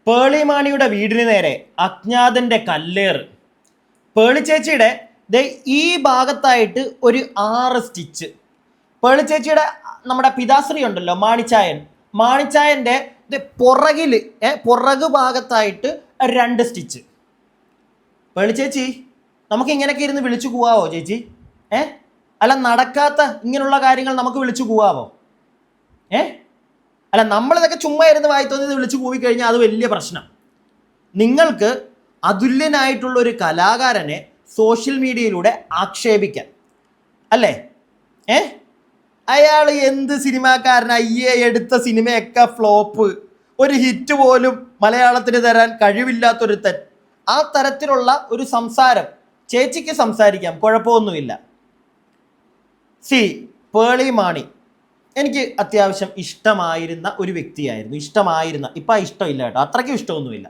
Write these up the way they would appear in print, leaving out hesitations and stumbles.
പേളിമാണിയുടെ വീടിന് നേരെ അജ്ഞാതന്റെ കല്ലേറ്. പേളി ചേച്ചിയുടെ ഈ ഭാഗത്തായിട്ട് ഒരു 6 സ്റ്റിച്ച്. പേളി ചേച്ചിയുടെ നമ്മുടെ പിതാശ്രീ ഉണ്ടല്ലോ, മാണിച്ചായന്റെ പുറകു ഭാഗത്തായിട്ട് 2 സ്റ്റിച്ച്. പേളി ചേച്ചി, നമുക്ക് ഇങ്ങനെയൊക്കെ ഇരുന്ന് വിളിച്ചു പോവാവോ ചേച്ചി? അല്ല, നടക്കാത്ത ഇങ്ങനെയുള്ള കാര്യങ്ങൾ നമുക്ക് വിളിച്ചു പോവാവോ? അല്ല, നമ്മളിതൊക്കെ ചുമ്മാ ഇരുന്ന് വായി തോന്നിയത് വിളിച്ചു പോയി കഴിഞ്ഞാൽ അത് വലിയ പ്രശ്നം. നിങ്ങൾക്ക് അതുല്യനായിട്ടുള്ള ഒരു കലാകാരനെ സോഷ്യൽ മീഡിയയിലൂടെ ആക്ഷേപിക്കാൻ അല്ലേ? അയാൾ എന്ത് സിനിമാക്കാരൻ, എടുത്ത സിനിമയൊക്കെ ഫ്ലോപ്പ്, ഒരു ഹിറ്റ് പോലും മലയാളത്തിന് തരാൻ കഴിവില്ലാത്തൊരുത്തൻ. ആ തരത്തിലുള്ള ഒരു സംസാരം ചേച്ചിക്ക് സംസാരിക്കാം, കുഴപ്പമൊന്നുമില്ല. പേളിമാണി എനിക്ക് അത്യാവശ്യം ഇഷ്ടമായിരുന്ന ഒരു വ്യക്തിയായിരുന്നു. ഇപ്പം ഇഷ്ടമില്ല കേട്ടോ, അത്രയ്ക്കും ഇഷ്ടമൊന്നുമില്ല.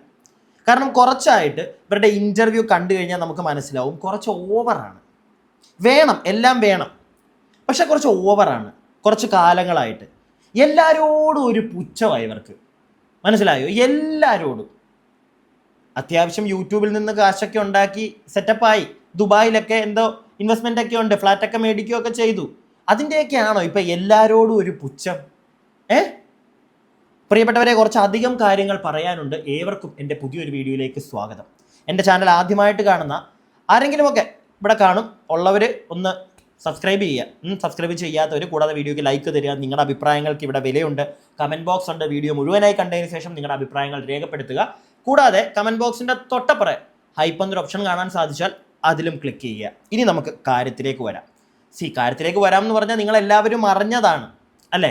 കാരണം കുറച്ചായിട്ട് ഇവരുടെ ഇൻ്റർവ്യൂ കണ്ടു കഴിഞ്ഞാൽ നമുക്ക് മനസ്സിലാവും കുറച്ച് ഓവറാണ്. എല്ലാം വേണം, പക്ഷെ കുറച്ച് ഓവറാണ്. കുറച്ച് കാലങ്ങളായിട്ട് എല്ലാവരോടും ഒരു പുച്ഛമായി ഇവർക്ക്, മനസ്സിലായോ? എല്ലാവരോടും. അത്യാവശ്യം യൂട്യൂബിൽ നിന്ന് കാശൊക്കെ ഉണ്ടാക്കി സെറ്റപ്പായി, ദുബായിലൊക്കെ എന്തോ ഇൻവെസ്റ്റ്മെൻ്റ് ഒക്കെ ഉണ്ട്, ഫ്ലാറ്റൊക്കെ മേടിക്കുകയൊക്കെ ചെയ്തു. അതിൻ്റെയൊക്കെയാണോ ഇപ്പം എല്ലാവരോടും ഒരു പുച്ഛം? പ്രിയപ്പെട്ടവരെ, കുറച്ചധികം കാര്യങ്ങൾ പറയാനുണ്ട്. ഏവർക്കും എൻ്റെ പുതിയൊരു വീഡിയോയിലേക്ക് സ്വാഗതം. എൻ്റെ ചാനൽ ആദ്യമായിട്ട് കാണുന്ന ആരെങ്കിലുമൊക്കെ ഇവിടെ കാണും ഉള്ളവർ ഒന്ന് സബ്സ്ക്രൈബ് ചെയ്യുക. സബ്സ്ക്രൈബ് ചെയ്യാത്തവർ, കൂടാതെ വീഡിയോയ്ക്ക് ലൈക്ക് തരിക. നിങ്ങളുടെ അഭിപ്രായങ്ങൾക്ക് ഇവിടെ വിലയുണ്ട്. കമൻറ്റ് ബോക്സ് ഉണ്ട്. വീഡിയോ മുഴുവനായി കണ്ടതിന് ശേഷം നിങ്ങളുടെ അഭിപ്രായങ്ങൾ രേഖപ്പെടുത്തുക. കൂടാതെ കമൻറ്റ് ബോക്സിൻ്റെ തൊട്ടപ്പുറം ഹൈപ്പ് എന്നൊരു ഓപ്ഷൻ കാണാൻ സാധിച്ചാൽ അതിലും ക്ലിക്ക് ചെയ്യുക. ഇനി നമുക്ക് കാര്യത്തിലേക്ക് വരാം. കാര്യത്തിലേക്ക് വരാമെന്ന് പറഞ്ഞാൽ നിങ്ങളെല്ലാവരും അറിഞ്ഞതാണ് അല്ലേ?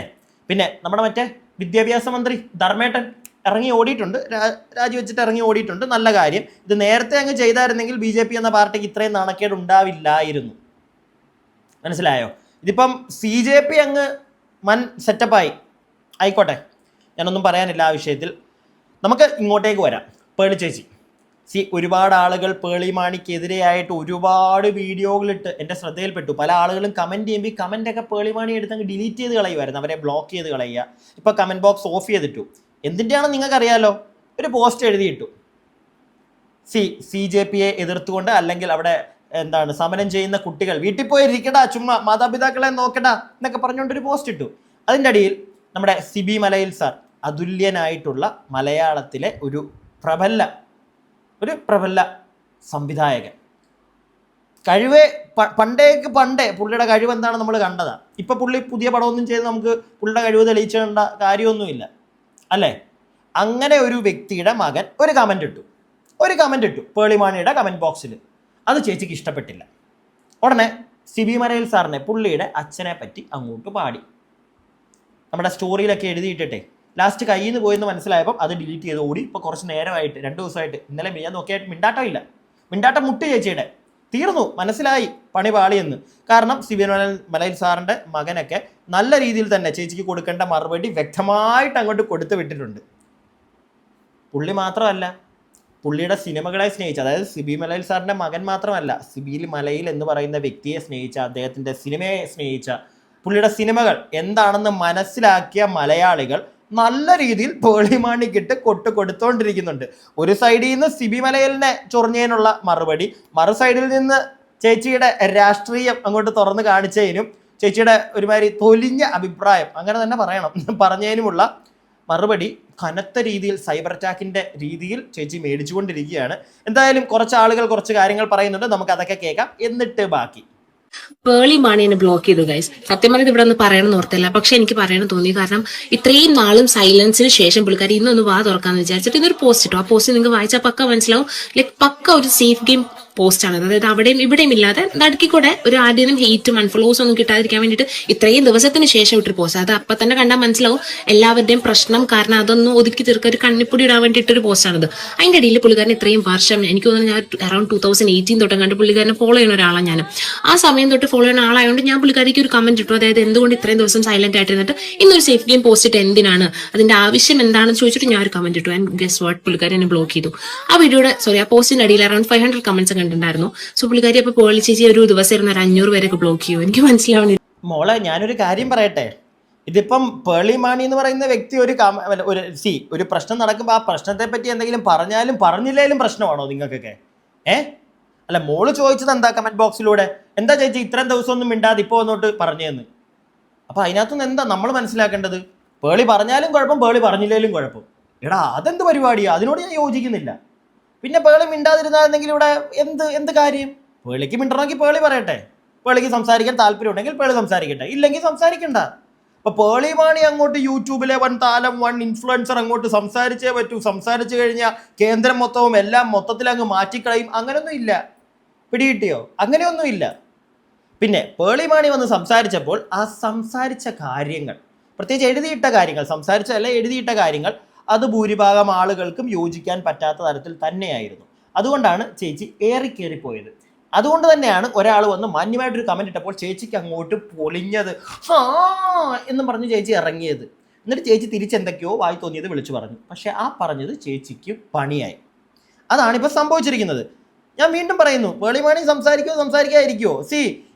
പിന്നെ നമ്മുടെ മറ്റേ വിദ്യാഭ്യാസ മന്ത്രി ധർമ്മേട്ടൻ ഇറങ്ങി ഓടിയിട്ടുണ്ട്, രാജിവെച്ചിട്ട് ഇറങ്ങി ഓടിയിട്ടുണ്ട്. നല്ല കാര്യം. ഇത് നേരത്തെ അങ്ങ് ചെയ്തായിരുന്നെങ്കിൽ BJP എന്ന പാർട്ടിക്ക് ഇത്രയും നാണക്കേട് ഉണ്ടാവില്ലായിരുന്നു. മനസ്സിലായോ? ഇതിപ്പം CJP അങ്ങ് സെറ്റപ്പായി. ആയിക്കോട്ടെ, ഞാനൊന്നും പറയാനില്ല ആ വിഷയത്തിൽ. നമുക്ക് ഇങ്ങോട്ടേക്ക് വരാം. പേളി ചേച്ചി, ഒരുപാട് ആളുകൾ പേളിമാണിക്കെതിരെയായിട്ട് ഒരുപാട് വീഡിയോകളിട്ട് എൻ്റെ ശ്രദ്ധയിൽപ്പെട്ടു. പല ആളുകളും കമൻറ്റ് ചെയ്യുമ്പോൾ ഈ കമൻറ്റൊക്കെ പേളിമാണി എടുത്ത് അങ്ങ് ഡിലീറ്റ് ചെയ്ത് കളയുമായിരുന്നു, അവരെ ബ്ലോക്ക് ചെയ്ത് കളയുക. ഇപ്പോൾ കമൻറ്റ് ബോക്സ് ഓഫ് ചെയ്തിട്ടു. എന്തിൻ്റെയാണെന്ന് നിങ്ങൾക്കറിയാലോ? ഒരു പോസ്റ്റ് എഴുതിയിട്ടു, CJPയെ എതിർത്തുകൊണ്ട്, അല്ലെങ്കിൽ അവിടെ സമരം ചെയ്യുന്ന കുട്ടികൾ വീട്ടിൽ പോയി ഇരിക്കടാ, ചുമ്മാ മാതാപിതാക്കളെ നോക്കടാ എന്നൊക്കെ പറഞ്ഞുകൊണ്ടൊരു പോസ്റ്റ് ഇട്ടു. അതിൻ്റെ അടിയിൽ നമ്മുടെ സിബി മലയിൽ സാർ, അതുല്യനായിട്ടുള്ള മലയാളത്തിലെ ഒരു പ്രബല സംവിധായകൻ, പണ്ടേ പുള്ളിയുടെ കഴിവ് എന്താണ് നമ്മൾ കണ്ടതാണ്. ഇപ്പം പുള്ളി പുതിയ പടമൊന്നും ചെയ്ത് നമുക്ക് പുള്ളിയുടെ കഴിവ് തെളിയിച്ചേണ്ട കാര്യമൊന്നുമില്ല അല്ലേ? അങ്ങനെ ഒരു വ്യക്തിയുടെ മകൻ ഒരു കമൻ്റ് ഇട്ടു പേളിമാണിയുടെ കമൻറ്റ് ബോക്സിൽ. അത് ചേച്ചിക്ക് ഇഷ്ടപ്പെട്ടില്ല. ഉടനെ സിബി മലയിൽ സാറിനെ പുള്ളിയുടെ അച്ഛനെ പറ്റി അങ്ങോട്ട് പാടി നമ്മുടെ സ്റ്റോറിയിലൊക്കെ എഴുതിയിട്ടെ ലാസ്റ്റ് കയ്യിൽ നിന്ന് പോയെന്ന് മനസ്സിലായപ്പം അത് ഡിലീറ്റ് ചെയ്ത് ഓടി. ഇപ്പോൾ കുറച്ച് നേരമായിട്ട് 2 ദിവസമായിട്ട് ഇന്നലെ ഞാൻ നോക്കിയായിട്ട് മിണ്ടാട്ടം മുട്ട് ചേച്ചിയുടെ തീർന്നു. മനസ്സിലായി പണി പാളിയെന്ന്. കാരണം സിബി മലയിൽ സാറിൻ്റെ മകനൊക്കെ നല്ല രീതിയിൽ തന്നെ ചേച്ചിക്ക് കൊടുക്കേണ്ട മറുപടി വ്യക്തമായിട്ട് അങ്ങോട്ട് കൊടുത്തു വിട്ടിട്ടുണ്ട്. പുള്ളി മാത്രമല്ല, പുള്ളിയുടെ സിനിമകളെ സ്നേഹിച്ച, അതായത് സിബി മലയിൽ സാറിൻ്റെ മകൻ മാത്രമല്ല, സിബി മലയിൽ എന്ന് പറയുന്ന വ്യക്തിയെ സ്നേഹിച്ച, അദ്ദേഹത്തിൻ്റെ സിനിമയെ സ്നേഹിച്ച, പുള്ളിയുടെ സിനിമകൾ എന്താണെന്ന് മനസ്സിലാക്കിയ മലയാളികൾ നല്ല രീതിയിൽ പേളിമാണിക്കിട്ട് കൊടുത്തോണ്ടിരിക്കുന്നുണ്ട്. ഒരു സൈഡിൽ നിന്ന് സിബി മലയിലിനെ ചൊറിഞ്ഞതിനുള്ള മറുപടി, മറു സൈഡിൽ നിന്ന് ചേച്ചിയുടെ രാഷ്ട്രീയം അങ്ങോട്ട് തുറന്ന് കാണിച്ചതിനും, ചേച്ചിയുടെ ഒരുമാതിരി തൊലിഞ്ഞ അഭിപ്രായം അങ്ങനെ തന്നെ പറഞ്ഞതിനുമുള്ള മറുപടി കനത്ത രീതിയിൽ സൈബർ അറ്റാക്കിൻ്റെ രീതിയിൽ ചേച്ചി മേടിച്ചുകൊണ്ടിരിക്കുകയാണ്. എന്തായാലും കുറച്ച് ആളുകൾ കുറച്ച് കാര്യങ്ങൾ പറയുന്നുണ്ട്, നമുക്ക് അതൊക്കെ കേൾക്കാം. എന്നിട്ട് ബാക്കി. പേളിമാണി എന്നെ ബ്ലോക്ക് ചെയ്തു ഗൈസ്. സത്യം പറഞ്ഞത് ഇവിടെ ഒന്ന് പറയണമെന്ന് ഓർത്തില്ല, പക്ഷെ എനിക്ക് പറയാൻ തോന്നി. കാരണം ഇത്രയും നാളും സൈലൻസിന് ശേഷം പുള്ളിക്കാരി ഇന്നൊന്ന് വാ തുറക്കാന്ന് വിചാരിച്ചിട്ട് ഇന്നൊരു പോസ്റ്റ് ഇട്ടു. ആ പോസ്റ്റ് നിങ്ങൾക്ക് വായിച്ചാൽ പക്ക മനസ്സിലാവും. പക്ക ഒരു സേഫ് ഗെയിം പോസ്റ്റ് ആണ്. അതായത് അവിടെയും ഇവിടെയും ഇല്ലാതെ നടുക്കിക്കൂടെ ഒരു ആദ്യം ഹെയ്റ്റും അൺഫോളോസും ഒന്നും കിട്ടാതിരിക്കാൻ വേണ്ടിയിട്ട് ഇത്രയും ദിവസത്തിന് ശേഷം ഇട്ടൊരു പോസ്റ്റ്. അത് അപ്പം തന്നെ കണ്ടാൽ മനസ്സിലാവും എല്ലാവരുടെയും പ്രശ്നം. കാരണം അതൊന്നും ഒതുക്കി തീർക്കാൻ ഒരു കണ്ണിപ്പൊടി ഇടാൻ വേണ്ടിയിട്ടൊരു പോസ്റ്റാണത്. അതിൻ്റെ ഇടയിൽ പുള്ളിക്കാരൻ ഇത്രയും വർഷം, എനിക്ക് തോന്നുന്നു ഞാൻ അറൌണ്ട് 2018 തൊട്ടും കണ്ട് പുള്ളിക്കാരനെ ഫോളോ ചെയ്യുന്ന ഒരാളാണ് ഞാൻ. ആ സമയം തൊട്ട് ഫോളോ ചെയ്യുന്ന ആളായതുകൊണ്ട് ഞാൻ പുള്ളിക്കാരിക്ക് ഒരു കമന്റ് ഇട്ടു. അതായത് എന്തുകൊണ്ട് ഇത്രയും ദിവസം സൈലന്റ് ആയിട്ടിരുന്നിട്ട് ഇന്നൊരു സേഫ് ഗെയിം പോസ്റ്റ് ഇട്ട് എന്തിനാണ്, അതിന്റെ ആവശ്യം എന്താണെന്ന് ചോദിച്ചിട്ട് ഞാൻ ഒരു കമന്റ് ഇട്ടു. ആൻഡ് ഗസ് വാട്ട്, പുള്ളിക്കാരൻ എന്നെ ബ്ലോക്ക് ചെയ്തു. ആ പോസ്റ്റിന്റെ അടിയിൽ അറൌണ്ട് 500 കമന്റ്സ് ഉണ്ടായിരുന്നു. സോ പുള്ളിക്കാരി അപ്പൊ പേളി ചേച്ചി ഒരു ദിവസം ഇരുന്ന് 500 പേരൊക്കെ ബ്ലോക്ക് ചെയ്യും. എനിക്ക് മനസ്സിലാവുന്നില്ല. മോളെ, ഞാനൊരു കാര്യം പറയട്ടെ. ഇതിപ്പം പേളി മാണി എന്ന് പറയുന്ന വ്യക്തി ഒരു പ്രശ്നം നടക്കുമ്പോൾ ആ പ്രശ്നത്തെ പറ്റി എന്തെങ്കിലും പറഞ്ഞാലും പറഞ്ഞില്ലേലും പ്രശ്നമാണോ നിങ്ങൾക്കൊക്കെ? അല്ല, മോള് ചോദിച്ചത് എന്താ കമന്റ് ബോക്സിലൂടെ, എന്താ ചേച്ചി ഇത്രയും ദിവസം ഒന്നും മിണ്ടാതെ ഇപ്പോൾ വന്നോട്ട് പറഞ്ഞതെന്ന്. അപ്പൊ അതിനകത്തുനിന്ന് എന്താ നമ്മൾ മനസ്സിലാക്കേണ്ടത്? പേളി പറഞ്ഞാലും കുഴപ്പം, പേളി പറഞ്ഞില്ലേലും കുഴപ്പം. എടാ അതെന്ത് പരിപാടിയാ? അതിനോട് ഞാൻ യോജിക്കുന്നില്ല. പിന്നെ പേളി മിണ്ടാതിരുന്നായിരുന്നെങ്കിൽ ഇവിടെ എന്ത് കാര്യം? പേളിക്ക് മിണ്ടണമെങ്കിൽ പേളി പറയട്ടെ, പേളിക്ക് സംസാരിക്കാൻ താല്പര്യം ഉണ്ടെങ്കിൽ പേളി സംസാരിക്കട്ടെ, ഇല്ലെങ്കിൽ സംസാരിക്കണ്ട. അപ്പൊ പേളി മാണി അങ്ങോട്ട് യൂട്യൂബിലെ വൺ താരം, വൺ ഇൻഫ്ലുവൻസർ അങ്ങോട്ട് സംസാരിച്ചേ പറ്റൂ, സംസാരിച്ചു കഴിഞ്ഞാൽ കേന്ദ്രം മൊത്തവും എല്ലാം മൊത്തത്തിൽ അങ്ങ് മാറ്റിക്കളയും, അങ്ങനെയൊന്നും ഇല്ല. പിടികിട്ടിയോ? അങ്ങനെയൊന്നും ഇല്ല. പിന്നെ പേളി മാണി വന്ന് സംസാരിച്ചപ്പോൾ ആ സംസാരിച്ച കാര്യങ്ങൾ, പ്രത്യേകിച്ച് എഴുതിയിട്ട കാര്യങ്ങൾ, സംസാരിച്ചതല്ല എഴുതിയിട്ട കാര്യങ്ങൾ, അത് ഭൂരിഭാഗം ആളുകൾക്കും യോജിക്കാൻ പറ്റാത്ത തരത്തിൽ തന്നെയായിരുന്നു. അതുകൊണ്ടാണ് ചേച്ചി ഏറിക്കേറിപ്പോയത്. അതുകൊണ്ട് തന്നെയാണ് ഒരാൾ വന്ന് മാന്യമായിട്ടൊരു കമന്റ് ഇട്ടപ്പോൾ ചേച്ചിക്ക് അങ്ങോട്ട് പൊളിഞ്ഞത്, എന്നും പറഞ്ഞ് ചേച്ചി ഇറങ്ങിയത്. എന്നിട്ട് ചേച്ചി തിരിച്ചെന്തൊക്കെയോ വായി തോന്നിയത് വിളിച്ചു പറഞ്ഞു. പക്ഷെ ആ പറഞ്ഞത് ചേച്ചിക്ക് പണിയായി. അതാണിപ്പോൾ സംഭവിച്ചിരിക്കുന്നത്. ഞാൻ വീണ്ടും പറയുന്നു, പേളി മാണി സംസാരിക്കാതിരിക്കുമോ?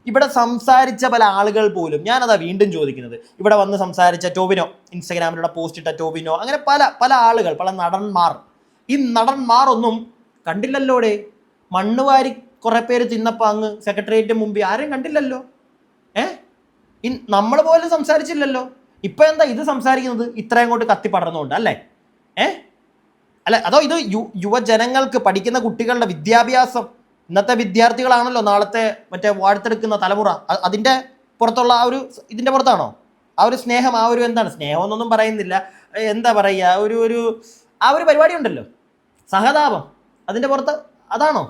ഇവിടെ സംസാരിച്ച പല ആളുകൾ പോലും, ഞാനതാ വീണ്ടും ചോദിക്കുന്നത്, ഇവിടെ വന്ന് സംസാരിച്ച ടോവിനോ, ഇൻസ്റ്റഗ്രാമിലൂടെ പോസ്റ്റ് ഇട്ട ടോവിനോ, അങ്ങനെ പല ആളുകൾ, പല നടന്മാർ, ഈ നടന്മാർ ഒന്നും കണ്ടില്ലല്ലോടെ. മണ്ണുവാരി കുറെ പേര് തിന്നപ്പോൾ അങ്ങ് സെക്രട്ടേറിയറ്റിന് മുമ്പിൽ ആരെയും കണ്ടില്ലല്ലോ. നമ്മൾ പോലും സംസാരിച്ചില്ലല്ലോ. ഇപ്പൊ എന്താ ഇത് സംസാരിക്കുന്നത്? ഇത്രയും കൊണ്ട് കത്തിപ്പടർന്നുകൊണ്ട് അല്ലേ? അല്ല, അതോ ഇത് യുവജനങ്ങൾക്ക്, പഠിക്കുന്ന കുട്ടികളുടെ വിദ്യാഭ്യാസം, ഇന്നത്തെ വിദ്യാർത്ഥികളാണല്ലോ നാളത്തെ മറ്റേ വാഴ്ത്തെടുക്കുന്ന തലമുറ, അതിൻ്റെ പുറത്തുള്ള ഇതിൻ്റെ പുറത്താണോ ആ ഒരു സ്നേഹം? ആ ഒരു എന്താണ് സ്നേഹം എന്നൊന്നും പറയുന്നില്ല, എന്താ പറയുക, ഒരു പരിപാടി ഉണ്ടല്ലോ, സഹതാപം, അതിൻ്റെ പുറത്ത് അതാണോ?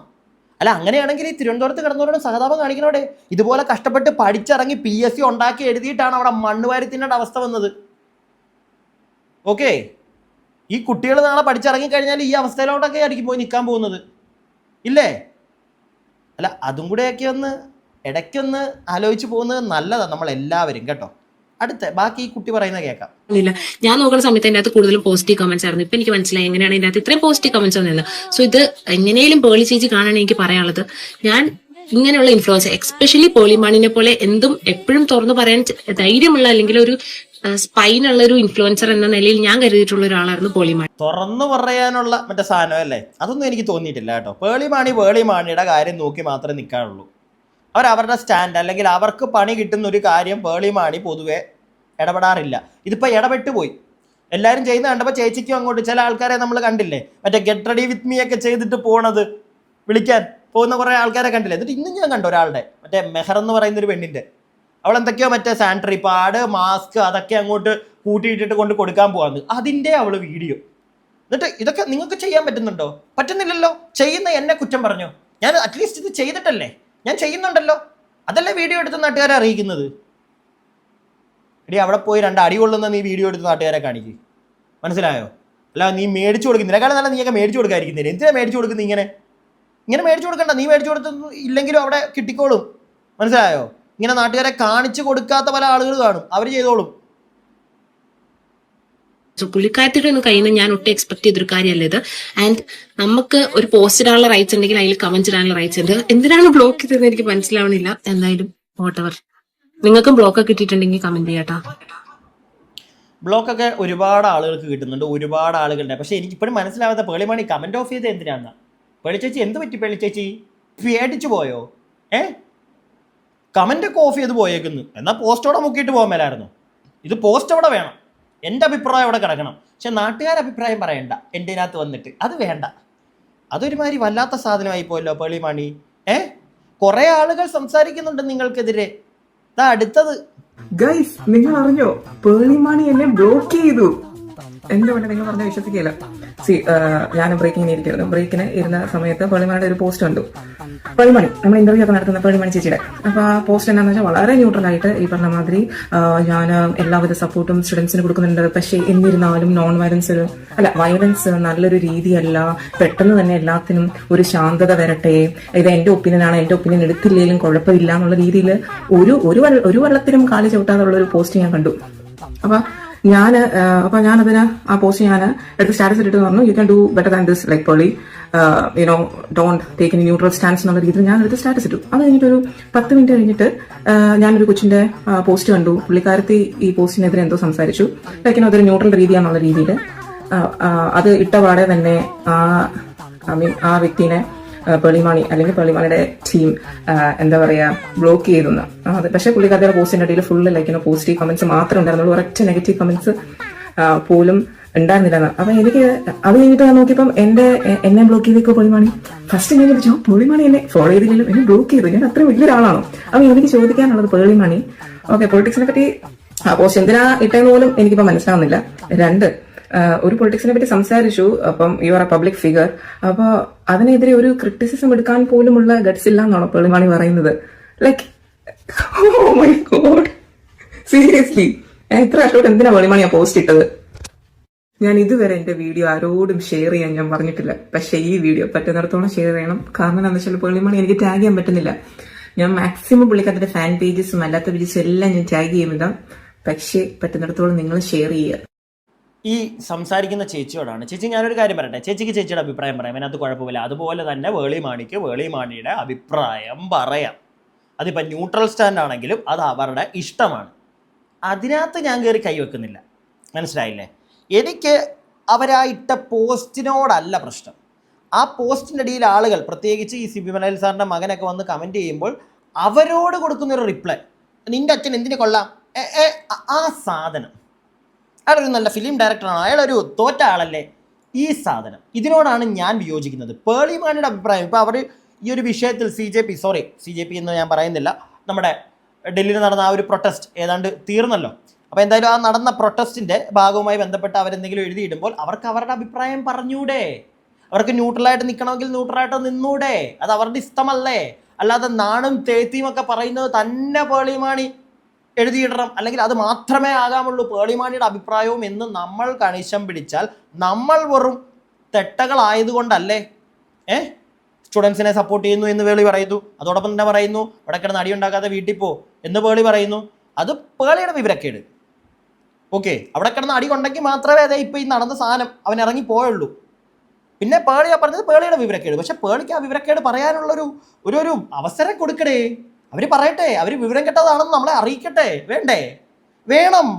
അല്ല, അങ്ങനെയാണെങ്കിൽ ഈ തിരുവനന്തപുരത്ത് കിടന്നവരോട് സഹതാപം കാണിക്കണോടെ. ഇതുപോലെ കഷ്ടപ്പെട്ട് പഠിച്ചിറങ്ങി PSC ഉണ്ടാക്കി എഴുതിയിട്ടാണ് അവിടെ മണ്ണുവാരി തിന്നേണ്ട അവസ്ഥ വന്നത്. ഓക്കെ, ഈ കുട്ടികൾ നാളെ പഠിച്ചിറങ്ങി കഴിഞ്ഞാൽ ഈ അവസ്ഥയിലോട്ടൊക്കെ ആയിരിക്കും പോയി നിൽക്കാൻ പോകുന്നത്, ഇല്ലേ? അല്ല, അതും കൂടെയൊക്കെ ഇടയ്ക്കൊന്ന് ആലോചിച്ച് പോകുന്നത് നല്ലതാണ് നമ്മളെല്ലാവരും, കേട്ടോ. ബാക്കി ഈ കുട്ടി പറയുന്ന കേൾക്കാം. ഇല്ല, ഞാൻ നോക്കുന്ന സമയത്ത് അതിൻ്റെ അകത്ത് കൂടുതലും പോസിറ്റീവ് കമന്റ്സ് ആയിരുന്നു. ഇപ്പൊ എനിക്ക് മനസ്സിലായി എങ്ങനെയാണ് ഇതിന്റെ അകത്ത് ഇത്രയും പോസിറ്റീവ് കമന്റ്സ് വന്നത്. സോ ഇത് എങ്ങനെയും പേളി ചേച്ചി കാണാൻ എനിക്ക് പറയാനുള്ളത്, ഞാൻ ഇങ്ങനെയുള്ള ഇൻഫ്ലുവൻസർ, എക്സ്പെഷ്യലി പേളി മാണിനെ പോലെ എന്തും എപ്പോഴും തുറന്നു പറയാൻ ധൈര്യമുള്ള, അല്ലെങ്കിൽ ഒരു സ്പൈനുള്ള ഒരു ഇൻഫ്ലുവൻസർ എന്ന നിലയിൽ ഞാൻ കരുതിയിട്ടുള്ള ഒരാളായിരുന്നു പേളി മാണി. തുറന്നു പറയാനുള്ള മറ്റേ സാധനം അല്ലേ, അതൊന്നും എനിക്ക് തോന്നിയിട്ടില്ല കേട്ടോ. പേളി മാണിയുടെ കാര്യം നോക്കി മാത്രമേ നിൽക്കാറുള്ളൂ. അവരവരുടെ സ്റ്റാൻഡ്, അല്ലെങ്കിൽ അവർക്ക് പണി കിട്ടുന്ന ഒരു കാര്യം പേളി മാണി പൊതുവെ ഇടപെടാറില്ല. ഇതിപ്പോൾ ഇടപെട്ട് പോയി, എല്ലാവരും ചെയ്യുന്ന കണ്ടപ്പോൾ ചേച്ചിക്കും അങ്ങോട്ട് ചില ആൾക്കാരെ നമ്മൾ കണ്ടില്ലേ, മറ്റേ ഗെറ്റ് റെഡി വിത്ത് മീ ഒക്കെ ചെയ്തിട്ട് വിളിക്കാൻ പോകുന്ന കുറേ ആൾക്കാരെ കണ്ടില്ലേ. എന്നിട്ട് ഇന്നും ഞാൻ കണ്ടു ഒരാളുടെ, മറ്റേ മെഹർ എന്ന് പറയുന്നൊരു പെണ്ണിൻ്റെ, അവൾ എന്തൊക്കെയോ മറ്റേ സാനിറ്ററി പാഡ്, മാസ്ക് അതൊക്കെ അങ്ങോട്ട് കൂട്ടിയിട്ടിട്ട് കൊണ്ട് കൊടുക്കാൻ പോകാന്ന്, അതിൻ്റെ അവൾ വീഡിയോ. എന്നിട്ട് ഇതൊക്കെ നിങ്ങൾക്ക് ചെയ്യാൻ പറ്റുന്നുണ്ടോ? പറ്റുന്നില്ലല്ലോ. ചെയ്യുന്ന എന്നെ കുറ്റം പറഞ്ഞോ? ഞാൻ അറ്റ്ലീസ്റ്റ് ഇത് ചെയ്തിട്ടല്ലേ, ഞാൻ ചെയ്യുന്നുണ്ടല്ലോ, അതല്ലേ വീഡിയോ എടുത്ത് നാട്ടുകാരെ അറിയിക്കുന്നത്. എടി, അവിടെ പോയി 2 അടി കൊള്ളുന്ന നീ വീഡിയോ എടുത്ത് നാട്ടുകാരെ കാണിക്കും, മനസ്സിലായോ? അല്ല, നീ മേടിച്ചു കൊടുക്കുന്നില്ല, കാരണം നല്ല നീയൊക്കെ മേടിച്ചു കൊടുക്കാതിരിക്കുന്നില്ല. എന്തിനാ മേടിച്ചു കൊടുക്കുന്നത്? ഇങ്ങനെ മേടിച്ചു കൊടുക്കണ്ട. നീ മേടിച്ചു കൊടുത്ത ഇല്ലെങ്കിലും അവിടെ കിട്ടിക്കോളും, മനസ്സിലായോ? ഇങ്ങനെ നാട്ടുകാരെ കാണിച്ചു കൊടുക്കാത്ത പല ആളുകൾ കാണും, അവർ ചെയ്തോളും. സോ പുള്ളിക്കാരത്തിയുടെ ഒന്നും കയ്യിൽ നിന്ന് ഞാൻ ഒട്ടും എക്സ്പെക്ട് ചെയ്തൊരു കാര്യമല്ല ഇത്. ആൻഡ് നമുക്ക് ഒരു പോസ്റ്റ് ഇടാനുള്ള റൈറ്റ്സ് ഉണ്ടെങ്കിൽ അതിൽ കമന്റ് ഇടാനുള്ള റൈറ്റ്സ് ഉണ്ട്. എന്തിനാണ് ബ്ലോക്ക് ചെയ്തതെന്ന് എനിക്ക് മനസ്സിലാവണില്ല. എന്തായാലും വോട്ടെവർ, നിങ്ങൾക്കും ബ്ലോക്കൊക്കെ കിട്ടിയിട്ടുണ്ടെങ്കിൽ കമന്റ് ചെയ്യാട്ടാ. ബ്ലോക്കൊക്കെ ഒരുപാട് ആളുകൾക്ക് കിട്ടുന്നുണ്ട്, ഒരുപാട് ആളുകളുടെ. പക്ഷെ എനിക്കിപ്പോഴും മനസ്സിലാവാത്ത, പേളി മാണി കമന്റ് ഓഫ് ചെയ്ത് എന്തിനാണ്? പേളി ചേച്ചി എന്ത് പറ്റി? പേളി ചേച്ചി പേടിച്ചു പോയോ? കമന്റ് ഒക്കെ ഓഫ് ചെയ്ത് പോയേക്കുന്നു. എന്നാൽ പോസ്റ്റോടെ മുക്കിയിട്ട് പോകാൻ മേലായിരുന്നു. ഇത് പോസ്റ്റ് അവിടെ വേണം, എൻ്റെ അഭിപ്രായം അവിടെ കിടക്കണം. പക്ഷെ നാട്ടുകാരുടെ അഭിപ്രായം പറയണ്ട എൻ്റെ ഇതിനകത്ത് വന്നിട്ട്, അത് വേണ്ട. അതൊരുമാതിരി വല്ലാത്ത സാധനമായി പോയല്ലോ പേളി മാണി. കുറെ ആളുകൾ സംസാരിക്കുന്നുണ്ട് നിങ്ങൾക്കെതിരെ. അടുത്തത് ഗൈസ്, നിങ്ങൾ അറിഞ്ഞോ? പേളി മാണി എന്നെ ബ്ലോക്ക് ചെയ്തു. എന്റെ പോലെ നിങ്ങൾ പറഞ്ഞാൽ വിശ്വസിക്കില്ല. ഞാൻ ബ്രേക്കിങ്ങിന് ഇരിക്കുന്നു. ബ്രേക്കിന് ഇരുന്ന സമയത്ത് പേളിമാണിയുടെ ഒരു പോസ്റ്റ് കണ്ടു. പേളിമണി നമ്മൾ ഇന്റർവ്യൂ ഒക്കെ നടത്തുന്ന പേളിമണി ചേച്ചിയുടെ. അപ്പൊ ആ പോസ്റ്റ് എന്താണെന്ന് വെച്ചാൽ വളരെ ന്യൂട്രൽ ആയിട്ട് ഈ പറഞ്ഞ മാതിരി ഞാൻ എല്ലാവിധ സപ്പോർട്ടും സ്റ്റുഡൻസിന് കൊടുക്കുന്നുണ്ട്, പക്ഷേ എന്നിരുന്നാലും വയലൻസ് നല്ലൊരു രീതിയല്ല, പെട്ടെന്ന് തന്നെ എല്ലാത്തിനും ഒരു ശാന്തത വരട്ടെ, ഇത് എന്റെ ഒപ്പീനിയനാണ്, എന്റെ ഒപ്പീനിയൻ എടുത്തില്ലെങ്കിലും കുഴപ്പമില്ല എന്നുള്ള രീതിയിൽ ഒരു വെള്ളത്തിനും കാലി ചവിട്ടാതുള്ള ഒരു പോസ്റ്റ് ഞാൻ കണ്ടു. അപ്പൊ അപ്പൊ ഞാനതിന് ആ പോസ്റ്റ് ഞാൻ എടുത്ത് സ്റ്റാറ്റസ് ഇട്ടിട്ട് പറഞ്ഞു, you can do better than this, like Pearle you know don't take any neutral stance എന്നുള്ള രീതിയിൽ ഞാൻ എടുത്ത് സ്റ്റാറ്റസ് ഇട്ടു. അത് കഴിഞ്ഞിട്ട് ഒരു 10 മിനിറ്റ് കഴിഞ്ഞിട്ട് ഞാനൊരു കൊച്ചിന്റെ പോസ്റ്റ് കണ്ടു. പുള്ളിക്കാരത്തി ഈ പോസ്റ്റിനെതിരെ എന്തോ സംസാരിച്ചു, ലൈക്ക് അതൊരു ന്യൂട്രൽ രീതിയാണെന്നുള്ള രീതിയിൽ. അത് ഇട്ടപാടെ തന്നെ ആ വ്യക്തിനെ പേളിമാണി അല്ലെങ്കിൽ പേളിമാണിയുടെ ടീം എന്താ പറയാ ബ്ലോക്ക് ചെയ്തെന്ന്. അത് പക്ഷേ പുള്ളിക്കാരുടെ പോസ്റ്റിന്റെ ഇടയിൽ ഫുള്ള് ലൈക്ക് പോസിറ്റീവ് കമന്റ്സ് മാത്രമേ ഉണ്ടായിരുന്നുള്ളൂ, ഒരൊറ്റ നെഗറ്റീവ് കമന്റ്സ് പോലും ഉണ്ടായിരുന്നില്ല. അപ്പൊ എനിക്ക് അത് കഴിഞ്ഞിട്ട് ഞാൻ നോക്കിയപ്പം എന്നെ ബ്ലോക്ക് ചെയ്തേക്കോ പേളിമാണി. ഫസ്റ്റ് ഞാൻ ചോദിച്ചു, പേളിമാണി എന്നെ ഫോളോ ചെയ്തില്ലെങ്കിലും എന്നെ ബ്ലോക്ക് ചെയ്തു, ഞാൻ അത്രയും വലിയൊരാളാണോ? അപ്പൊ എനിക്ക് ചോദിക്കാനുള്ളത്, പേളിമാണി ഓക്കെ പൊളിറ്റിക്സിനെ പറ്റി പോസ്റ്റ് എന്തിനാ ഇട്ടെന്ന് പോലും എനിക്കിപ്പോ മനസ്സിലാവുന്നില്ല. 2, ഒരു പൊളിറ്റിക്സിനെ പറ്റി സംസാരിച്ചു, അപ്പം you are A public figure, അപ്പൊ അതിനെതിരെ ഒരു ക്രിറ്റിസിസം എടുക്കാൻ പോലുമുള്ള ഗട്സ് ഇല്ല എന്നാണോ പേളിമാണി പറയുന്നത്? Like oh my god, seriously ഇത്ര അഷോട്ട് എന്തിനാ പേളിമാണി ആ പോസ്റ്റ് ഇട്ടത്? ഞാൻ ഇതുവരെ എന്റെ വീഡിയോ ആരോടും ഷെയർ ചെയ്യാൻ ഞാൻ പറഞ്ഞിട്ടില്ല, പക്ഷെ ഈ വീഡിയോ പറ്റുന്നിടത്തോളം ഷെയർ ചെയ്യണം. കാരണം എന്താണെന്ന് വെച്ചാൽ പേളിമാണി എനിക്ക് ടാഗ് ചെയ്യാൻ പറ്റുന്നില്ല. ഞാൻ മാക്സിമം പുള്ളിക്കാരുടെ ഫാൻ പേജസും അല്ലാത്ത പേജസും എല്ലാം ഞാൻ ടാഗ് ചെയ്യുന്നില്ല, പക്ഷേ പറ്റുന്നിടത്തോളം നിങ്ങൾ ഷെയർ ചെയ്യുക. ഈ സംസാരിക്കുന്ന ചേച്ചിയോടാണ്. ചേച്ചി ഞാനൊരു കാര്യം പറയട്ടെ, ചേച്ചിക്ക് ചേച്ചിയുടെ അഭിപ്രായം പറയാം, അതിനകത്ത് കുഴപ്പമില്ല. അതുപോലെ തന്നെ വേളിമാണിക്ക് വേളിമാണിയുടെ അഭിപ്രായം പറയാം. അതിപ്പോൾ ന്യൂട്രൽ സ്റ്റാൻഡ് ആണെങ്കിലും അത് അവരുടെ ഇഷ്ടമാണ്. അതിനകത്ത് ഞാൻ കയറി കൈവെക്കുന്നില്ല, മനസ്സിലായില്ലേ? എനിക്ക് അവരാ ഇട്ട പോസ്റ്റിനോടല്ല പ്രശ്നം. ആ പോസ്റ്റിൻ്റെ ഇടയിൽ ആളുകൾ, പ്രത്യേകിച്ച് ഈ സിബി മലയിൽ സാറിൻ്റെ മകനൊക്കെ വന്ന് കമൻറ്റ് ചെയ്യുമ്പോൾ അവരോട് കൊടുക്കുന്നൊരു റിപ്ലൈ, നിൻ്റെ അച്ഛൻ എന്തിനു കൊള്ളാം, ആ സാധനം. അയാളൊരു നല്ല ഫിലിം ഡയറക്ടറാണ്, അയാളൊരു തോറ്റ ആളല്ലേ, ഈ സാധനം. ഇതിനോടാണ് ഞാൻ വിയോജിക്കുന്നത്. പേളിമാണിയുടെ അഭിപ്രായം, ഇപ്പോൾ അവർ ഈ ഒരു വിഷയത്തിൽ സി ജെ പി എന്ന് ഞാൻ പറയുന്നില്ല, നമ്മുടെ ഡൽഹിയിൽ നടന്ന ആ ഒരു പ്രൊട്ടസ്റ്റ് ഏതാണ്ട് തീർന്നല്ലോ. അപ്പോൾ എന്തായാലും ആ നടന്ന പ്രൊട്ടസ്റ്റിൻ്റെ ഭാഗവുമായി ബന്ധപ്പെട്ട് അവരെന്തെങ്കിലും എഴുതിയിടുമ്പോൾ അവർക്ക് അവരുടെ അഭിപ്രായം പറഞ്ഞൂടെ? അവർക്ക് ന്യൂട്രലായിട്ട് നിൽക്കണമെങ്കിൽ ന്യൂട്രലായിട്ട് നിന്നൂടെ? അത് അവരുടെ ഇഷ്ടമല്ലേ? അല്ലാതെ നാണും തേത്തിയും ഒക്കെ പറയുന്നത് തന്നെ പേളിമാണി എഴുതിയിടണം, അല്ലെങ്കിൽ അത് മാത്രമേ ആകാമുള്ളൂ പേളിമാണിയുടെ അഭിപ്രായവും എന്ന് നമ്മൾ കണിശം പിടിച്ചാൽ നമ്മൾ വെറും തെട്ടകളായതുകൊണ്ടല്ലേ? സ്റ്റുഡൻസിനെ സപ്പോർട്ട് ചെയ്യുന്നു എന്ന് പേളി പറയുന്നു, അതോടൊപ്പം തന്നെ പറയുന്നു ഇവിടെ കിടന്ന് അടി ഉണ്ടാക്കാതെ വീട്ടിൽ പോ എന്ന് പേളി പറയുന്നു. അത് പേളിയുടെ വിവരക്കേട്. ഓക്കെ, അവിടെ കിടന്ന് അടി കൊണ്ടെങ്കിൽ മാത്രമേ അതേ ഇപ്പോൾ ഈ നടന്ന സാധനം അവൻ ഇറങ്ങി പോയുള്ളൂ. പിന്നെ പേളിയാ പറഞ്ഞത് പേളിയുടെ വിവരക്കേട്. പക്ഷെ പേളിക്ക് ആ വിവരക്കേട് പറയാനുള്ളൊരു ഒരു അവസരം കൊടുക്കടേ. അവർ പറയട്ടെ, അവർ വിവരം കെട്ടതാണെന്ന് നമ്മളെ അറിയിക്കട്ടെ. വേണ്ടേ? വേണം.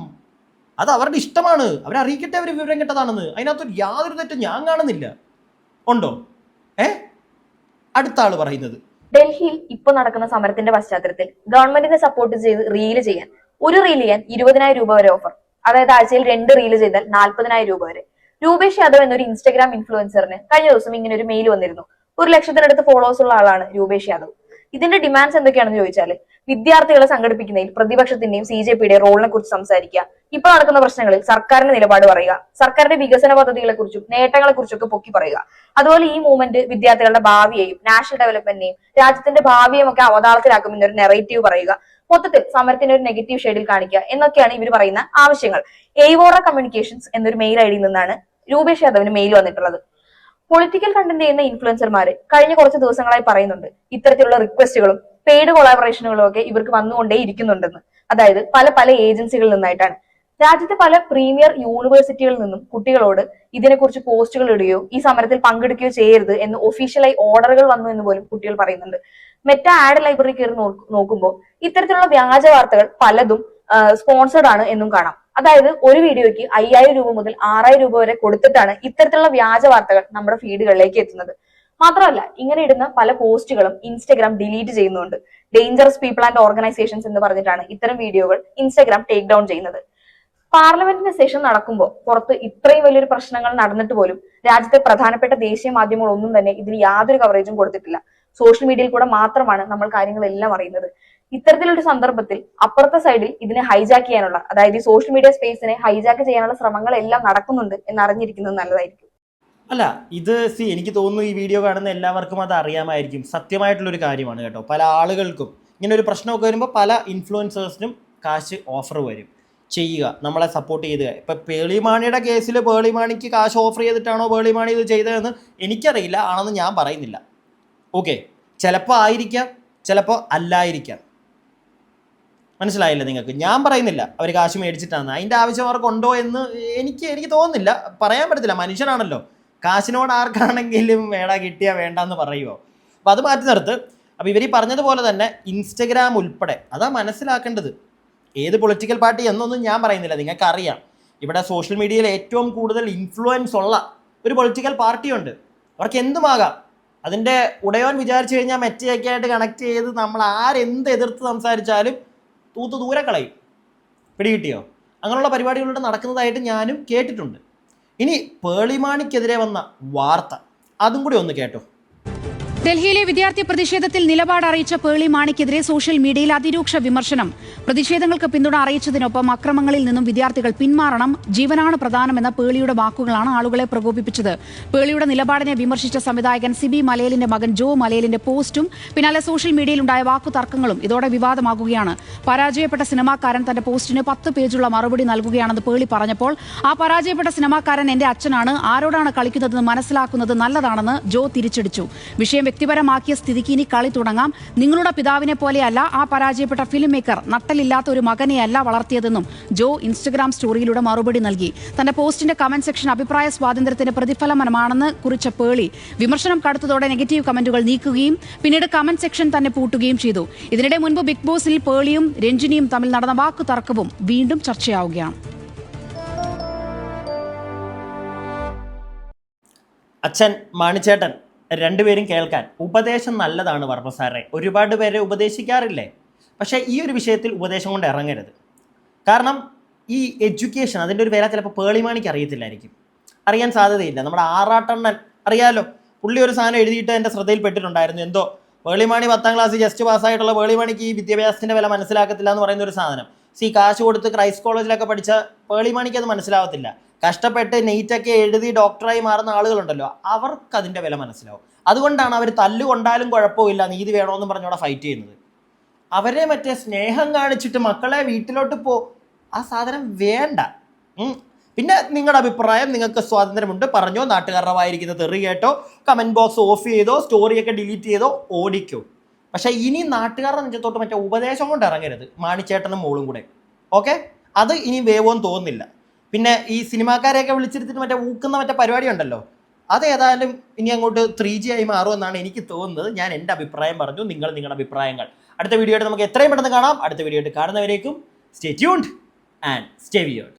അത് അവരുടെ ഇഷ്ടമാണ്. അവരറിയിക്കട്ടെ അവർ വിവരം കെട്ടതാണെന്ന്. അതിനകത്തൊരു യാതൊരു തെറ്റും ഞാൻ കാണുന്നില്ല. ഉണ്ടോ? അടുത്ത ആള് പറയുന്നത്, ഡൽഹിയിൽ ഇപ്പൊ നടക്കുന്ന സമരത്തിന്റെ പശ്ചാത്തലത്തിൽ ഗവൺമെന്റിനെ സപ്പോർട്ട് ചെയ്ത് റീല് ചെയ്യാൻ, ഒരു റീൽ ചെയ്യാൻ 20,000 രൂപ വരെ ഓഫർ. അതായത് ആഴ്ചയിൽ 2 റീല് ചെയ്താൽ 40,000 രൂപ വരെ. രൂപേഷ് യാദവ് എന്നൊരു ഇൻസ്റ്റഗ്രാം ഇൻഫ്ലുവൻസറിന് കഴിഞ്ഞ ദിവസം ഇങ്ങനെ ഒരു മെയിൽ വന്നിരുന്നു. 100,000-ത്തിനടുത്ത് ഫോളോവേഴ്സ് ഉള്ള ആളാണ് രൂപേഷ് യാദവ്. ഇതിന്റെ ഡിമാൻഡ്സ് എന്തൊക്കെയാണെന്ന് ചോദിച്ചാൽ, വിദ്യാർത്ഥികളെ സംഘടിപ്പിക്കുന്നതിൽ പ്രതിപക്ഷത്തിന്റെയും CJPയുടെ റോളിനെ കുറിച്ച് സംസാരിക്കുക, ഇപ്പൊ നടക്കുന്ന പ്രശ്നങ്ങളിൽ സർക്കാരിന്റെ നിലപാട് പറയുക, സർക്കാരിന്റെ വികസന പദ്ധതികളെ കുറിച്ചും നേട്ടങ്ങളെ കുറിച്ചൊക്കെ പൊക്കി പറയുക. അതുപോലെ ഈ മൂവ്മെന്റ് വിദ്യാർത്ഥികളുടെ ഭാവിയെയും നാഷണൽ ഡെവലപ്മെന്റിനെയും രാജ്യത്തിന്റെ ഭാവിയെയും ഒക്കെ അവതാളത്തിലാക്കും എന്നൊരു നെറേറ്റീവ് പറയുക. മൊത്തത്തിൽ സമരത്തിന് ഒരു നെഗറ്റീവ് ഷെയ്ഡിൽ കാണിക്കുക എന്നൊക്കെയാണ് ഇവർ പറയുന്ന ആവശ്യങ്ങൾ. എയ്വോറ കമ്മ്യൂണിക്കേഷൻസ് എന്നൊരു മെയിൽ ഐഡിയിൽ നിന്നാണ് രൂപേഷ് യാദവിന് മെയിൽ വന്നിട്ടുള്ളത്. പൊളിറ്റിക്കൽ കണ്ടന്റ് ചെയ്യുന്ന ഇൻഫ്ലുവൻസർമാര് കഴിഞ്ഞ കുറച്ച് ദിവസങ്ങളായി പറയുന്നുണ്ട് ഇത്തരത്തിലുള്ള റിക്വസ്റ്റുകളും പെയ്ഡ് കൊളാബറേഷനുകളും ഒക്കെ ഇവർക്ക് വന്നുകൊണ്ടേ ഇരിക്കുന്നുണ്ടെന്ന്. അതായത് പല ഏജൻസികളിൽ നിന്നായിട്ടാണ്. രാജ്യത്തെ പല പ്രീമിയർ യൂണിവേഴ്സിറ്റികളിൽ നിന്നും കുട്ടികളോട് ഇതിനെക്കുറിച്ച് പോസ്റ്റുകൾ ഇടുകയോ ഈ സമരത്തിൽ പങ്കെടുക്കുകയോ ചെയ്യരുത് എന്ന് ഒഫീഷ്യലായി ഓർഡറുകൾ വന്നു എന്ന് പോലും കുട്ടികൾ പറയുന്നുണ്ട്. മെറ്റ ആഡ് ലൈബ്രറി കയറി നോക്കുമ്പോൾ ഇത്തരത്തിലുള്ള വ്യാജ വാർത്തകൾ പലതും സ്പോൺസർഡ് ആണ് എന്നും കാണാം. അതായത് ഒരു വീഡിയോയ്ക്ക് 5,000 രൂപ മുതൽ 6,000 രൂപ വരെ കൊടുത്തിട്ടാണ് ഇത്തരത്തിലുള്ള വ്യാജ വാർത്തകൾ നമ്മുടെ ഫീഡുകളിലേക്ക് എത്തുന്നത്. മാത്രമല്ല, ഇങ്ങനെ ഇടുന്ന പല പോസ്റ്റുകളും ഇൻസ്റ്റഗ്രാം ഡിലീറ്റ് ചെയ്യുന്നുണ്ട്. ഡേഞ്ചറസ് പീപ്പിൾ ആൻഡ് ഓർഗനൈസേഷൻസ് എന്ന് പറഞ്ഞിട്ടാണ് ഇത്തരം വീഡിയോകൾ ഇൻസ്റ്റഗ്രാം ടേക്ക് ഡൗൺ ചെയ്യുന്നത്. പാർലമെന്റിന്റെ സെഷൻ നടക്കുമ്പോൾ പുറത്ത് ഇത്രയും വലിയൊരു പ്രശ്നങ്ങൾ നടന്നിട്ട് പോലും രാജ്യത്തെ പ്രധാനപ്പെട്ട ദേശീയ മാധ്യമങ്ങളൊന്നും തന്നെ ഇതിന് യാതൊരു കവറേജും കൊടുത്തിട്ടില്ല. സോഷ്യൽ മീഡിയയിൽ കൂടെ മാത്രമാണ് നമ്മൾ കാര്യങ്ങളെല്ലാം അറിയുന്നത്. ഇത്തരത്തിലൊരു സന്ദർഭത്തിൽ അപ്പുറത്തെ സൈഡിൽ ഇതിനെ ഹൈജാക്ക് ചെയ്യാനുള്ള, അതായത് ഈ സോഷ്യൽ മീഡിയ സ്പേസിനെ ഹൈജാക്ക് ചെയ്യാനുള്ള ശ്രമങ്ങളെല്ലാം നടക്കുന്നുണ്ട് എന്ന് അറിഞ്ഞിരിക്കുന്നത് നല്ലതായിരിക്കും. അല്ല, ഇത് എനിക്ക് തോന്നുന്നു ഈ വീഡിയോ കാണുന്ന എല്ലാവർക്കും അത് അറിയാമായിരിക്കും. സത്യമായിട്ടുള്ളൊരു കാര്യമാണ് കേട്ടോ. പല ആളുകൾക്കും ഇങ്ങനെ ഒരു പ്രശ്നമൊക്കെ വരുമ്പോൾ പല ഇൻഫ്ലുവൻസേഴ്സിനും കാശ് ഓഫർ വരും, ചെയ്യുക, നമ്മളെ സപ്പോർട്ട് ചെയ്തുക. ഇപ്പം പേളിമാണിയുടെ കേസിൽ പേളിമാണിക്ക് കാശ് ഓഫർ ചെയ്തിട്ടാണോ പേളിമാണി ഇത് ചെയ്തതെന്ന് എനിക്കറിയില്ല, ആണെന്ന് ഞാൻ പറയുന്നില്ല. ഓക്കെ, ചിലപ്പോൾ ആയിരിക്കാം, ചിലപ്പോൾ അല്ലായിരിക്കാം. മനസ്സിലായില്ല നിങ്ങൾക്ക്? ഞാൻ പറയുന്നില്ല അവർ കാശ് മേടിച്ചിട്ടാണ്, അതിൻ്റെ ആവശ്യം അവർക്കുണ്ടോ എന്ന് എനിക്ക് തോന്നുന്നില്ല, പറയാൻ പറ്റത്തില്ല. മനുഷ്യനാണല്ലോ, കാശിനോട് ആർക്കാണെങ്കിലും വേണ്ട കിട്ടിയാൽ വേണ്ടെന്ന് പറയുമോ? അപ്പം അത് മാറ്റി നിർത്ത്. അപ്പോൾ ഇവർ ഈ പറഞ്ഞതുപോലെ തന്നെ ഇൻസ്റ്റഗ്രാം ഉൾപ്പെടെ അതാ മനസ്സിലാക്കേണ്ടത്. ഏത് പൊളിറ്റിക്കൽ പാർട്ടി എന്നൊന്നും ഞാൻ പറയുന്നില്ല, നിങ്ങൾക്കറിയാം ഇവിടെ സോഷ്യൽ മീഡിയയിൽ ഏറ്റവും കൂടുതൽ ഇൻഫ്ലുവൻസ് ഉള്ള ഒരു പൊളിറ്റിക്കൽ പാർട്ടിയുണ്ട്. അവർക്ക് എന്തുമാകാം. അതിൻ്റെ ഉടയോൻ വിചാരിച്ചു കഴിഞ്ഞാൽ മെറ്റയൊക്കെ ആയിട്ട് കണക്ട് ചെയ്ത് നമ്മൾ ആരെന്ത് എതിർത്ത് സംസാരിച്ചാലും ദൂരെ കളയും. പിടികിട്ടിയോ? അങ്ങനെയുള്ള പരിപാടികളിലൂടെ നടക്കുന്നതായിട്ട് ഞാനും കേട്ടിട്ടുണ്ട്. ഇനി പേളിമാണിക്കെതിരെ വന്ന വാർത്ത അതും കൂടി ഒന്ന് കേട്ടോ. ഡൽഹിയിലെ വിദ്യാർത്ഥി പ്രതിഷേധത്തിൽ നിലപാട് അറിയിച്ച പേളി മാണിക്കെതിരെ സോഷ്യൽ മീഡിയയിൽ അതിരൂക്ഷ വിമർശനം. പ്രതിഷേധങ്ങൾക്ക് പിന്തുണ അറിയിച്ചതിനൊപ്പം അക്രമങ്ങളിൽ നിന്നും വിദ്യാർത്ഥികൾ പിന്മാറണം, ജീവനാണ് പ്രധാനമെന്ന പേളിയുടെ വാക്കുകളാണ് ആളുകളെ പ്രകോപിപ്പിച്ചത്. പേളിയുടെ നിലപാടിനെ വിമർശിച്ച സംവിധായകൻ സിബി മലയലിന്റെ മകൻ ജോ മലയലിന്റെ പോസ്റ്റും പിന്നാലെ സോഷ്യൽ മീഡിയയിലുണ്ടായ വാക്കുതർക്കങ്ങളും ഇതോടെ വിവാദമാകുകയാണ്. പരാജയപ്പെട്ട സിനിമാക്കാരൻ തന്റെ പോസ്റ്റിന് 10 പേജുള്ള മറുപടി നൽകുകയാണെന്ന് പേളി പറഞ്ഞപ്പോൾ ആ പരാജയപ്പെട്ട സിനിമാക്കാരൻ എന്റെ അച്ഛനാണ്, ആരോടാണ് കളിക്കുന്നതെന്ന് മനസ്സിലാക്കുന്നത് നല്ലതാണെന്ന് ജോ തിരിച്ചടിച്ചു. വിഷയം വ്യക്തിപരമാക്കിയ സ്ഥിതിക്ക് ഇനി കളി തുടങ്ങാം. നിങ്ങളുടെ പിതാവിനെ പോലെയല്ല ആ പരാജയപ്പെട്ട ഫിലിം മേക്കർ, നട്ടലില്ലാത്ത ഒരു മകനെയല്ല വളർത്തിയതെന്നും ജോ ഇൻസ്റ്റഗ്രാം സ്റ്റോറിയിലൂടെ മറുപടി നൽകി. തന്റെ പോസ്റ്റിന്റെ കമന്റ് സെക്ഷൻ അഭിപ്രായ സ്വാതന്ത്ര്യത്തിന്റെ പ്രതിഫലനമാണെന്ന് കുറിച്ച പേളി വിമർശനം കടുത്തതോടെ നെഗറ്റീവ് കമന്റുകൾ നീക്കുകയും പിന്നീട് കമന്റ് സെക്ഷൻ തന്നെ പൂട്ടുകയും ചെയ്തു. ഇതിനിടെ മുൻപ് ബിഗ് ബോസിൽ പേളിയും രഞ്ജിനിയും തമ്മിൽ നടന്ന വാക്കുതർക്കവും വീണ്ടും ചർച്ചയാവുകയാണ്. അച്ഛൻ മാണിച്ചേട്ടൻ രണ്ടുപേരും കേൾക്കാൻ ഉപദേശം നല്ലതാണ് വർമ്മ സാറേ, ഒരുപാട് പേരെ ഉപദേശിക്കാറില്ലേ? പക്ഷേ ഈ ഒരു വിഷയത്തിൽ ഉപദേശം കൊണ്ട് ഇറങ്ങരുത്. കാരണം ഈ എഡ്യൂക്കേഷൻ അതിൻ്റെ ഒരു വില ചിലപ്പോൾ പേളിമാണിക്ക് അറിയത്തില്ലായിരിക്കും, അറിയാൻ സാധ്യതയില്ല. നമ്മുടെ ആറാട്ടണ്ണൻ അറിയാലോ, പുള്ളി ഒരു സാധനം എഴുതിയിട്ട് എൻ്റെ ശ്രദ്ധയിൽപ്പെട്ടിട്ടുണ്ടായിരുന്നു. എന്തോ പേളിമാണി 10ാം ക്ലാസ് ജസ്റ്റ് പാസ്സായിട്ടുള്ള പേളിമാണിക്ക് ഈ വിദ്യാഭ്യാസത്തിൻ്റെ വില മനസ്സിലാക്കത്തില്ല എന്ന് പറയുന്ന ഒരു സാധനം. കാശ് കൊടുത്ത് ക്രൈസ്റ്റ് കോളേജിലൊക്കെ പഠിച്ച പേളിമാണിക്ക് അത് മനസ്സിലാവത്തില്ല. കഷ്ടപ്പെട്ട് നെയ്റ്റൊക്കെ എഴുതി ഡോക്ടറായി മാറുന്ന ആളുകളുണ്ടല്ലോ, അവർക്ക് അതിൻ്റെ വില മനസ്സിലാവും. അതുകൊണ്ടാണ് അവർ തല്ലുകൊണ്ടാലും കുഴപ്പമില്ല, നീതി വേണമെന്നും പറഞ്ഞവിടെ ഫൈറ്റ് ചെയ്യുന്നത്. അവരെ മറ്റേ സ്നേഹം കാണിച്ചിട്ട് മക്കളെ വീട്ടിലോട്ട് ആ സാധനം വേണ്ട. പിന്നെ നിങ്ങളുടെ അഭിപ്രായം, നിങ്ങൾക്ക് സ്വാതന്ത്ര്യമുണ്ട്, പറഞ്ഞോ, നാട്ടുകാരുടെ വായിരിക്കുന്ന തെറി കേട്ടോ, കമൻറ്റ് ബോക്സ് ഓഫ് ചെയ്തോ, സ്റ്റോറിയൊക്കെ ഡിലീറ്റ് ചെയ്തോ, ഓടിക്കോ. പക്ഷേ ഇനി നാട്ടുകാരുടെ നെഞ്ചത്തോട്ട് മറ്റേ ഉപദേശം കൊണ്ട് ഇറങ്ങരുത്, മാണിച്ചേട്ടനും മോളും കൂടെ. ഓക്കെ, അത് ഇനി വേവോന്ന് തോന്നുന്നില്ല. പിന്നെ ഈ സിനിമാക്കാരെയൊക്കെ വിളിച്ചിരുത്തിട്ട് മറ്റേ ഊക്കുന്ന മറ്റേ പരിപാടി ഉണ്ടല്ലോ, അതേതായാലും ഇനി അങ്ങോട്ട് 3G ആയി മാറുമെന്നാണ് എനിക്ക് തോന്നുന്നത്. ഞാൻ എൻ്റെ അഭിപ്രായം പറഞ്ഞു, നിങ്ങൾ നിങ്ങളുടെ അഭിപ്രായങ്ങൾ അടുത്ത വീഡിയോ ആയിട്ട് നമുക്ക് എത്രയും പെട്ടെന്ന് കാണാം. അടുത്ത വീഡിയോ ആയിട്ട് കാണുന്നവരേക്കും stay tuned and stay weird.